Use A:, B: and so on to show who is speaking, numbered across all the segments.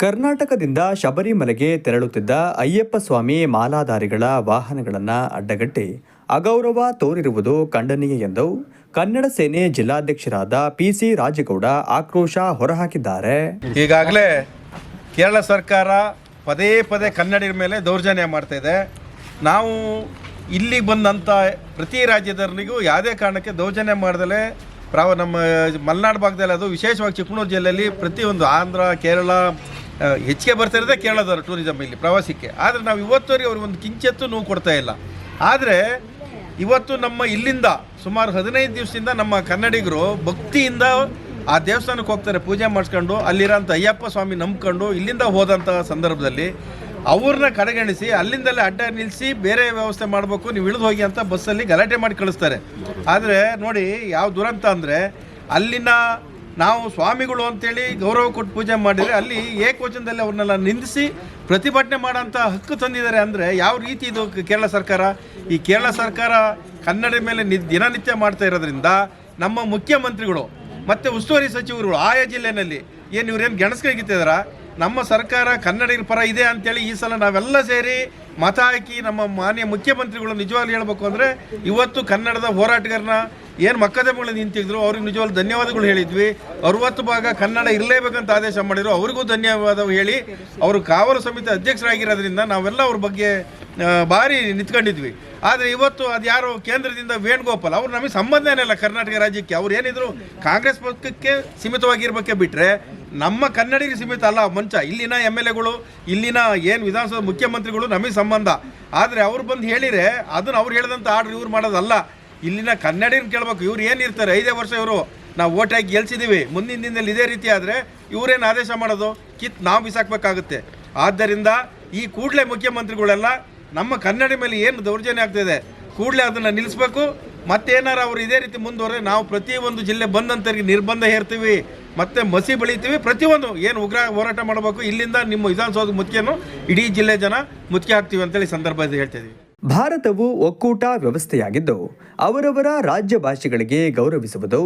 A: ಕರ್ನಾಟಕದಿಂದ ಶಬರಿಮಲೆಗೆ ತೆರಳುತ್ತಿದ್ದ ಅಯ್ಯಪ್ಪ ಸ್ವಾಮಿ ಮಾಲಾಧಾರಿಗಳ ವಾಹನಗಳನ್ನು ಅಡ್ಡಗಟ್ಟಿ ಅಗೌರವ ತೋರಿರುವುದು ಖಂಡನೀಯ ಎಂದು ಕನ್ನಡ ಸೇನೆ ಜಿಲ್ಲಾಧ್ಯಕ್ಷರಾದ ಪಿಸಿ ರಾಜೇಗೌಡ ಆಕ್ರೋಶ ಹೊರಹಾಕಿದ್ದಾರೆ.
B: ಈಗಾಗಲೇ ಕೇರಳ ಸರ್ಕಾರ ಪದೇ ಪದೇ ಕನ್ನಡಿಗರ ಮೇಲೆ ದೌರ್ಜನ್ಯ ಮಾಡ್ತಾ ಇದೆ. ನಾವು ಇಲ್ಲಿಗೆ ಬಂದಂಥ ಪ್ರತಿ ರಾಜ್ಯದವರಿಗೂ ಯಾವುದೇ ಕಾರಣಕ್ಕೆ ದೌರ್ಜನ್ಯ ಮಾಡ್ದಲೇ ನಮ್ಮ ಮಲೆನಾಡು ಭಾಗದಲ್ಲಿ, ಅದು ವಿಶೇಷವಾಗಿ ಚಿಕ್ಕಮಗಳೂರು ಜಿಲ್ಲೆಯಲ್ಲಿ ಪ್ರತಿಯೊಂದು ಆಂಧ್ರ, ಕೇರಳ ಹೆಚ್ಚಿಗೆ ಬರ್ತಾ ಇರೋದೇ ಕೇರಳದವರು ಟೂರಿಸಮ್ ಇಲ್ಲಿ ಪ್ರವಾಸಕ್ಕೆ. ಆದರೆ ನಾವು ಇವತ್ತವರೆಗೆ ಅವ್ರಿಗೆ ಒಂದು ಕಿಂಚೆತ್ತು ನೋವು ಕೊಡ್ತಾ ಇಲ್ಲ. ಆದರೆ ಇವತ್ತು ನಮ್ಮ ಇಲ್ಲಿಂದ ಸುಮಾರು 15 ದಿವಸದಿಂದ ನಮ್ಮ ಕನ್ನಡಿಗರು ಭಕ್ತಿಯಿಂದ ಆ ದೇವಸ್ಥಾನಕ್ಕೆ ಹೋಗ್ತಾರೆ, ಪೂಜೆ ಮಾಡಿಸ್ಕೊಂಡು ಅಲ್ಲಿರೋಂಥ ಅಯ್ಯಪ್ಪ ಸ್ವಾಮಿ ನಂಬ್ಕೊಂಡು ಇಲ್ಲಿಂದ ಹೋದಂಥ ಸಂದರ್ಭದಲ್ಲಿ ಅವ್ರನ್ನ ಕಡೆಗಣಿಸಿ ಅಲ್ಲಿಂದಲೇ ಅಡ್ಡ ನಿಲ್ಲಿಸಿ ಬೇರೆ ವ್ಯವಸ್ಥೆ ಮಾಡಬೇಕು, ನೀವು ಇಳಿದು ಹೋಗಿ ಅಂತ ಬಸ್ಸಲ್ಲಿ ಗಲಾಟೆ ಮಾಡಿ ಕಳಿಸ್ತಾರೆ. ಆದರೆ ನೋಡಿ ಯಾವ ದುರಂತ ಅಂದರೆ, ಅಲ್ಲಿನ ನಾವು ಸ್ವಾಮಿಗಳು ಅಂತೇಳಿ ಗೌರವ ಕೊಟ್ಟು ಪೂಜೆ ಮಾಡಿದರೆ ಅಲ್ಲಿ ಏಕವಚನದಲ್ಲಿ ಅವ್ರನ್ನೆಲ್ಲ ನಿಂದಿಸಿ ಪ್ರತಿಭಟನೆ ಮಾಡೋಂಥ ಹಕ್ಕು ತಂದಿದ್ದಾರೆ. ಅಂದರೆ ಯಾವ ರೀತಿ ಇದು ಕೇರಳ ಸರ್ಕಾರ? ಈ ಕೇರಳ ಸರ್ಕಾರ ಕನ್ನಡ ಮೇಲೆ ದಿನನಿತ್ಯ ಮಾಡ್ತಾ ಇರೋದ್ರಿಂದ ನಮ್ಮ ಮುಖ್ಯಮಂತ್ರಿಗಳು ಮತ್ತು ಉಸ್ತುವಾರಿ ಸಚಿವರುಗಳು ಆಯಾ ಜಿಲ್ಲೆಯಲ್ಲಿ ಇವ್ರೇನು ಗೆಣಸ್ಕೈಗಿತ್ತಿದಾರ? ನಮ್ಮ ಸರ್ಕಾರ ಕನ್ನಡಿಗರ ಪರ ಇದೆ ಅಂತೇಳಿ ಈ ಸಲ ನಾವೆಲ್ಲ ಸೇರಿ ಮತ ಹಾಕಿ ನಮ್ಮ ಮಾನ್ಯ ಮುಖ್ಯಮಂತ್ರಿಗಳು ನಿಜವಾಗ್ಲೂ ಹೇಳಬೇಕು ಅಂದರೆ ಇವತ್ತು ಕನ್ನಡದ ಹೋರಾಟಗಾರನ ಏನು ಮೊಕದ್ದಮೆಗಳು ನಿಂತಿದ್ರು ಅವ್ರಿಗೆ ನಿಜವಾಗ್ಲೂ ಧನ್ಯವಾದಗಳು ಹೇಳಿದ್ವಿ. 60 ಭಾಗ ಕನ್ನಡ ಇರಲೇಬೇಕಂತ ಆದೇಶ ಮಾಡಿದ್ರು, ಅವ್ರಿಗೂ ಧನ್ಯವಾದ ಹೇಳಿ ಅವರು ಕಾವಲು ಸಮಿತಿ ಅಧ್ಯಕ್ಷರಾಗಿರೋದ್ರಿಂದ ನಾವೆಲ್ಲ ಅವ್ರ ಬಗ್ಗೆ ಭಾರಿ ನಿಂತ್ಕೊಂಡಿದ್ವಿ. ಆದರೆ ಇವತ್ತು ಅದು ಯಾರು ಕೇಂದ್ರದಿಂದ ವೇಣುಗೋಪಾಲ್ ಅವ್ರು ನಮಗೆ ಸಂಬಂಧನೇ ಇಲ್ಲ ಕರ್ನಾಟಕ ರಾಜ್ಯಕ್ಕೆ. ಅವ್ರು ಏನಿದ್ರು ಕಾಂಗ್ರೆಸ್ ಪಕ್ಷಕ್ಕೆ ಸೀಮಿತವಾಗಿರ್ಬೇಕೇ ಬಿಟ್ಟರೆ ನಮ್ಮ ಕನ್ನಡಿಗರಿಗೆ ಸೀಮಿತ ಅಲ್ಲ ಮಂಚ. ಇಲ್ಲಿನ MLAಗಳು, ಇಲ್ಲಿನ ಏನು ವಿಧಾನಸಭಾ ಮುಖ್ಯಮಂತ್ರಿಗಳು ನಮಗೆ ಸಂಬಂಧ. ಆದರೆ ಅವ್ರು ಬಂದು ಹೇಳಿದರೆ ಅದನ್ನು ಅವ್ರು ಹೇಳಿದಂಥ ಆರ್ಡ್ರ್ ಇವ್ರು ಮಾಡೋದಲ್ಲ. ಇಲ್ಲಿನ ಕನ್ನಡಿಗರು ಕೇಳಬೇಕು. ಇವ್ರು ಏನಿರ್ತಾರೆ 5 ವರ್ಷ ಇವರು ನಾವು ಓಟ್ ಹಾಕಿ ಗೆಲ್ಸಿದ್ದೀವಿ, ಮುಂದಿನ ದಿನದಲ್ಲಿ ಇದೇ ರೀತಿ ಆದರೆ ಇವರೇನು ಆದೇಶ ಮಾಡೋದು? ನಾವು ಬಿಸಾಕಬೇಕಾಗುತ್ತೆ. ಆದ್ದರಿಂದ ಈ ಕೂಡಲೇ ಮುಖ್ಯಮಂತ್ರಿಗಳೆಲ್ಲ ನಮ್ಮ ಕನ್ನಡ ಮೇಲೆ ಏನು ದೌರ್ಜನ್ಯ ಆಗ್ತಾಯಿದೆ ಕೂಡಲೇ ಅದನ್ನು ನಿಲ್ಲಿಸಬೇಕು. ಮತ್ತೇನಾರು ಅವರು ಇದೇ ರೀತಿ ಮುಂದುವರೆ ನಾವು ಪ್ರತಿಯೊಂದು ಜಿಲ್ಲೆ ಬಂದಂಥವ್ರಿಗೆ ನಿರ್ಬಂಧ ಹೇರ್ತೀವಿ, ಮತ್ತೆ ಮಸಿ ಬೆಳೀತೀವಿ. ಪ್ರತಿಯೊಂದು ಏನು ಉಗ್ರ ಹೋರಾಟ ಮಾಡಬೇಕು, ಇಲ್ಲಿಂದ ನಿಮ್ಮ ವಿಧಾನಸೌಧ ಮುತ್ತಿಗೆಯನ್ನು ಇಡೀ ಜಿಲ್ಲೆ ಜನ ಮುತ್ತಿಗೆ ಹಾಕ್ತೀವಿ ಅಂತೇಳಿ ಸಂದರ್ಭದಲ್ಲಿ ಹೇಳ್ತಿದ್ದೀವಿ.
A: ಭಾರತವು ಒಕ್ಕೂಟ ವ್ಯವಸ್ಥೆಯಾಗಿದ್ದು ಅವರವರ ರಾಜ್ಯ ಭಾಷೆಗಳಿಗೆ ಗೌರವಿಸುವುದು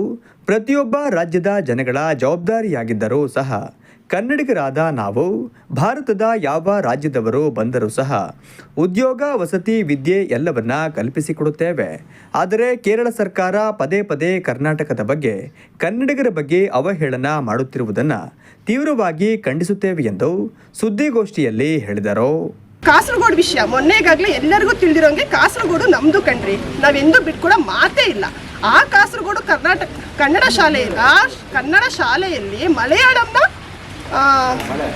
A: ಪ್ರತಿಯೊಬ್ಬ ರಾಜ್ಯದ ಜನಗಳ ಜವಾಬ್ದಾರಿಯಾಗಿದ್ದರೂ ಸಹ ಕನ್ನಡಿಗರಾದ ನಾವು ಭಾರತದ ಯಾವ ರಾಜ್ಯದವರು ಬಂದರೂ ಸಹ ಉದ್ಯೋಗ, ವಸತಿ, ವಿದ್ಯೆ ಎಲ್ಲವನ್ನ ಕಲ್ಪಿಸಿಕೊಡುತ್ತೇವೆ. ಆದರೆ ಕೇರಳ ಸರ್ಕಾರ ಪದೇ ಪದೇ ಕರ್ನಾಟಕದ ಬಗ್ಗೆ, ಕನ್ನಡಿಗರ ಬಗ್ಗೆ ಅವಹೇಳನ ಮಾಡುತ್ತಿರುವುದನ್ನು ತೀವ್ರವಾಗಿ ಖಂಡಿಸುತ್ತೇವೆ ಎಂದು ಸುದ್ದಿಗೋಷ್ಠಿಯಲ್ಲಿ ಹೇಳಿದರು.
C: ಕಾಸರಗೋಡು ವಿಷಯ ಮೊನ್ನೆಗಾಗಲೇ ಎಲ್ಲರಿಗೂ ತಿಳಿದಿರೋಂಗೆ ಕಾಸರಗೋಡು ನಮ್ಮದು ಕಣ್ರಿ, ನಾವೆಂದೂ ಬಿಟ್ಕೊಡೋ ಮಾತೇ ಇಲ್ಲ. ಆ ಕಾಸರಗೋಡು ಕನ್ನಡ ಶಾಲೆಯಲ್ಲಿ ಮಲಯಾಳಂನ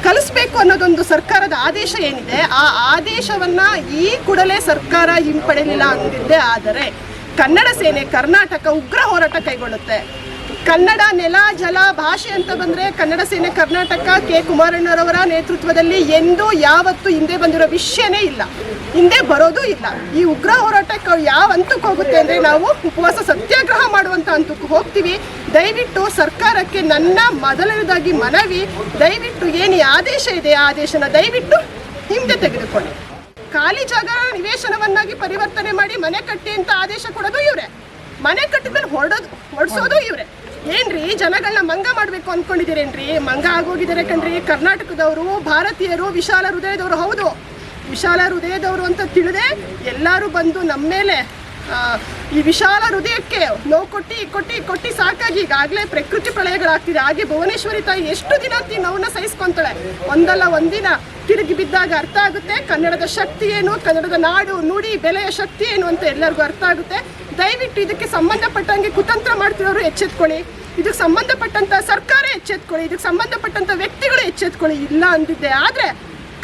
C: ಕಲಿಸ್ಬೇಕು ಅನ್ನೋದೊಂದು ಸರ್ಕಾರದ ಆದೇಶ ಏನಿದೆ, ಆ ಆದೇಶವನ್ನು ಈ ಕೂಡಲೇ ಸರ್ಕಾರ ಹಿಂಪಡೆಯಲಿಲ್ಲ ಅಂದಿದ್ದೆ ಆದರೆ ಕನ್ನಡ ಸೇನೆ ಕರ್ನಾಟಕ ಉಗ್ರ ಹೋರಾಟ ಕೈಗೊಳ್ಳುತ್ತೆ. ಕನ್ನಡ ನೆಲ, ಜಲ, ಭಾಷೆ ಅಂತ ಬಂದರೆ ಕನ್ನಡ ಸೇನೆ ಕರ್ನಾಟಕ ಕೆ ಕುಮಾರಣ್ಣರವರ ನೇತೃತ್ವದಲ್ಲಿ ಎಂದೂ ಯಾವತ್ತೂ ಹಿಂದೆ ಬಂದಿರೋ ವಿಷಯನೇ ಇಲ್ಲ, ಹಿಂದೆ ಬರೋದೂ ಇಲ್ಲ. ಈ ಉಗ್ರ ಹೋರಾಟಕ್ಕೆ ಯಾವ ಹಂತಕ್ಕೆ ಹೋಗುತ್ತೆ ಅಂದರೆ ನಾವು ಉಪವಾಸ ಸತ್ಯಾಗ್ರಹ ಮಾಡುವಂಥ ಹಂತಕ್ಕೆ ಹೋಗ್ತೀವಿ. ದಯವಿಟ್ಟು ಸರ್ಕಾರಕ್ಕೆ ನನ್ನ ಮೊದಲನೇದಾಗಿ ಮನವಿ, ದಯವಿಟ್ಟು ಏನು ಆದೇಶ ಇದೆ ಆ ಆದೇಶನ ದಯವಿಟ್ಟು ಹಿಂದೆ ತೆಗೆದುಕೊಳ್ಳಿ. ಖಾಲಿ ಜಾಗ ನಿವೇಶನವನ್ನಾಗಿ ಪರಿವರ್ತನೆ ಮಾಡಿ ಮನೆ ಕಟ್ಟಿ ಅಂತ ಆದೇಶ ಕೊಡೋದು ಇವರೇ, ಮನೆ ಕಟ್ಟಿದ ಮೇಲೆ ಹೊರಡಿಸೋದು ಇವರೇ. ಏನ್ರಿ ಜನಗಳನ್ನ ಮಂಗ ಮಾಡಬೇಕು ಅಂದ್ಕೊಂಡಿದ್ದೀರೇನ್ರಿ? ಮಂಗ ಆಗೋಗಿದ್ದಾರೆ ಕಣ್ರಿ. ಕರ್ನಾಟಕದವರು, ಭಾರತೀಯರು ವಿಶಾಲ ಹೃದಯದವರು. ಹೌದು, ವಿಶಾಲ ಹೃದಯದವರು ಅಂತ ತಿಳಿದೇ ಎಲ್ಲರೂ ಬಂದು ನಮ್ಮ ಮೇಲೆ ಈ ವಿಶಾಲ ಹೃದಯಕ್ಕೆ ನೋವು ಕೊಟ್ಟು ಸಾಕಾಗಿ ಈಗಾಗಲೇ ಪ್ರಕೃತಿ ಪ್ರಳಯಗಳಾಗ್ತಿದೆ. ಹಾಗೆ ಭುವನೇಶ್ವರಿ ತಾಯಿ ಎಷ್ಟು ದಿನ ಅಂತ ಈ ನೋವನ್ನ ಸಹಿಸ್ಕೊಂತಾಳೆ? ಒಂದಲ್ಲ ಒಂದಿನ ತಿರುಗಿ ಬಿದ್ದಾಗ ಅರ್ಥ ಆಗುತ್ತೆ ಕನ್ನಡದ ಶಕ್ತಿ ಏನು, ಕನ್ನಡದ ನಾಡು ನುಡಿ ಬೆಲೆಯ ಶಕ್ತಿ ಏನು ಅಂತ ಎಲ್ಲರಿಗೂ ಅರ್ಥ ಆಗುತ್ತೆ. ದಯವಿಟ್ಟು ಇದಕ್ಕೆ ಸಂಬಂಧಪಟ್ಟಂಗೆ ಕುತಂತ್ರ ಮಾಡ್ತಿರೋರು ಎಚ್ಚೆತ್ಕೊಳ್ಳಿ, ಇದಕ್ಕೆ ಸಂಬಂಧಪಟ್ಟಂಥ ಸರ್ಕಾರ ಎಚ್ಚೆತ್ಕೊಳ್ಳಿ, ಇದಕ್ಕೆ ಸಂಬಂಧಪಟ್ಟಂಥ ವ್ಯಕ್ತಿಗಳು ಎಚ್ಚೆತ್ಕೊಳ್ಳಿ. ಇಲ್ಲ ಅಂದಿದ್ದೆ ಆದರೆ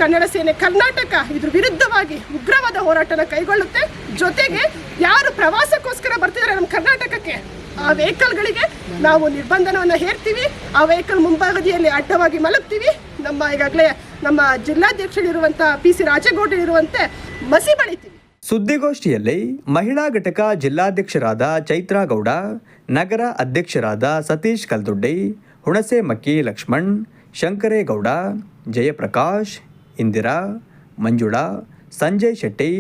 C: ಕನ್ನಡ ಸೇನೆ ಕರ್ನಾಟಕ ಇದ್ರ ವಿರುದ್ಧವಾಗಿ ಉಗ್ರವಾದ ಹೋರಾಟನ ಕೈಗೊಳ್ಳುತ್ತೆ. ಜೊತೆಗೆ ಯಾರು ಪ್ರವಾಸಕ್ಕೋಸ್ಕರ ಬರ್ತಿದ್ದಾರೆ ನಮ್ಮ ಕರ್ನಾಟಕಕ್ಕೆ, ಆ ವೆಹಿಕಲ್ಗಳಿಗೆ ನಾವು ನಿರ್ಬಂಧನವನ್ನು ಹೇರ್ತೀವಿ. ಆ ವೆಹಿಕಲ್ ಮುಂಭಾಗದಿಯಲ್ಲಿ ಅಡ್ಡವಾಗಿ ಮಲಗ್ತೀವಿ. ಈಗಾಗಲೇ ನಮ್ಮ ಜಿಲ್ಲಾಧ್ಯಕ್ಷರಿರುವಂಥ ಪಿಸಿ ರಾಜೇಗೌಡರಿರುವಂತೆ ಮಸಿ ಬಳಿತೀವಿ.
A: ಸುದ್ದಿಗೋಷ್ಠಿಯಲ್ಲಿ ಮಹಿಳಾ ಘಟಕ ಜಿಲ್ಲಾಧ್ಯಕ್ಷರಾದ ಚೈತ್ರಾ ಗೌಡ, ನಗರ ಅಧ್ಯಕ್ಷರಾದ ಸತೀಶ್ ಕಲ್ದೊಡ್ಡಿ, ಹುಣಸೆಮಕ್ಕಿ ಲಕ್ಷ್ಮಣ್, ಶಂಕರೇಗೌಡ, ಜಯಪ್ರಕಾಶ್, ಇಂದಿರಾ, ಮಂಜುಳಾ, ಸಂಜಯ್ ಶೆಟ್ಟಿ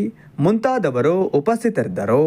A: ಮುಂತಾದವರು ಉಪಸ್ಥಿತರಿದ್ದರು.